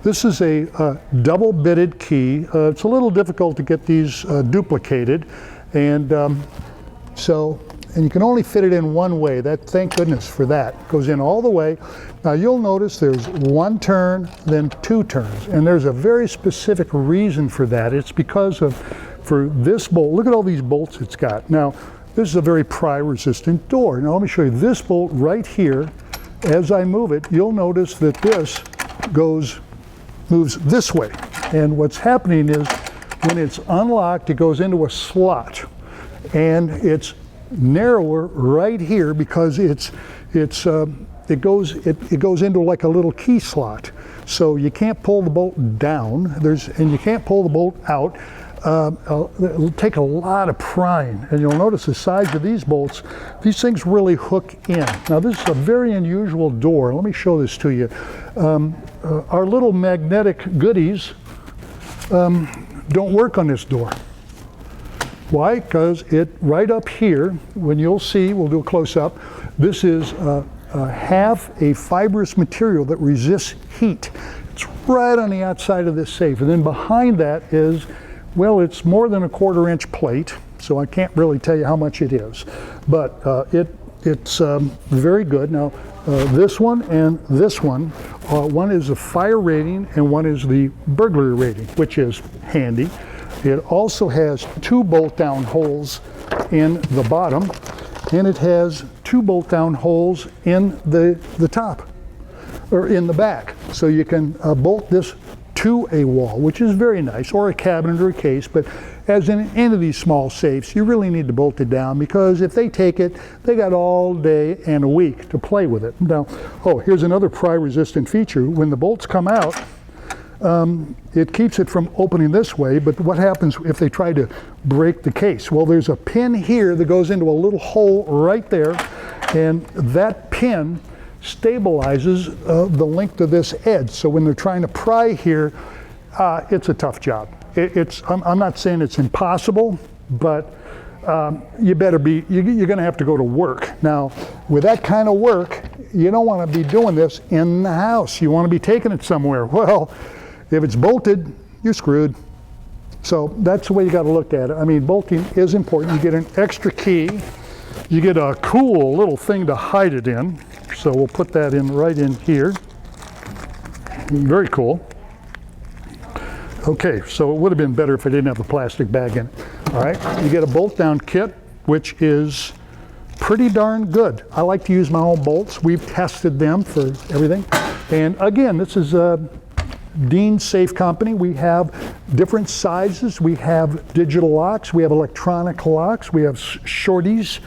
This is a double bitted key. It's a little difficult to get these duplicated, and and you can only fit it in one way. Thank goodness for that. It goes in all the way. Now you'll notice there's one turn, then two turns, and there's a very specific reason for that. It's because for this bolt, look at all these bolts it's got. Now, this is a very pry-resistant door. Now let me show you this bolt right here. As I move it, you'll notice that this moves this way. And what's happening is when it's unlocked, it goes into a slot, and it's narrower right here because it goes into like a little key slot. So you can't pull the bolt down, and you can't pull the bolt out. It'll take a lot of prying, and you'll notice the size of these bolts. These things really hook in. Now this is a very unusual door. Let me show this to you. Our little magnetic goodies don't work on this door. Why? Because right up here, when you'll see, we'll do a close-up, this is half a fibrous material that resists heat. It's right on the outside of this safe. And then behind that is, well, it's more than a 1/4 inch plate, so I can't really tell you how much it is. But it's very good. Now, this one and this one is a fire rating and one is the burglary rating, which is handy. It also has 2 bolt-down holes in the bottom, and it has 2 bolt-down holes in the top, or in the back. So you can bolt this to a wall, which is very nice, or a cabinet or a case. But as in any of these small safes, you really need to bolt it down, because if they take it, they got all day and a week to play with it. Now, here's another pry-resistant feature. When the bolts come out, it keeps it from opening this way, but what happens if they try to break the case? Well, there's a pin here that goes into a little hole right there, and that pin stabilizes the length of this edge. So when they're trying to pry here, it's a tough job. I'm not saying it's impossible, but you're going to have to go to work. Now, with that kind of work, you don't want to be doing this in the house. You want to be taking it somewhere. Well, if it's bolted, you're screwed. So that's the way you got to look at it. I mean, bolting is important. You get an extra key. You get a cool little thing to hide it in. So we'll put that right in here. Very cool. Okay, so it would have been better if I didn't have the plastic bag in it. All right, you get a bolt down kit, which is pretty darn good. I like to use my own bolts. We've tested them for everything. And again, this is Dean's Safe Company. We have different sizes. We have digital locks. We have electronic locks. We have shorties.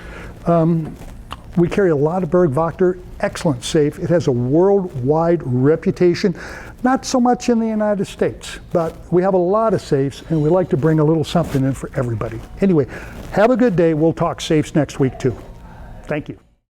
We carry a lot of Burg Wachter. Excellent safe. It has a worldwide reputation. Not so much in the United States, but we have a lot of safes, and we like to bring a little something in for everybody. Anyway, have a good day. We'll talk safes next week too. Thank you.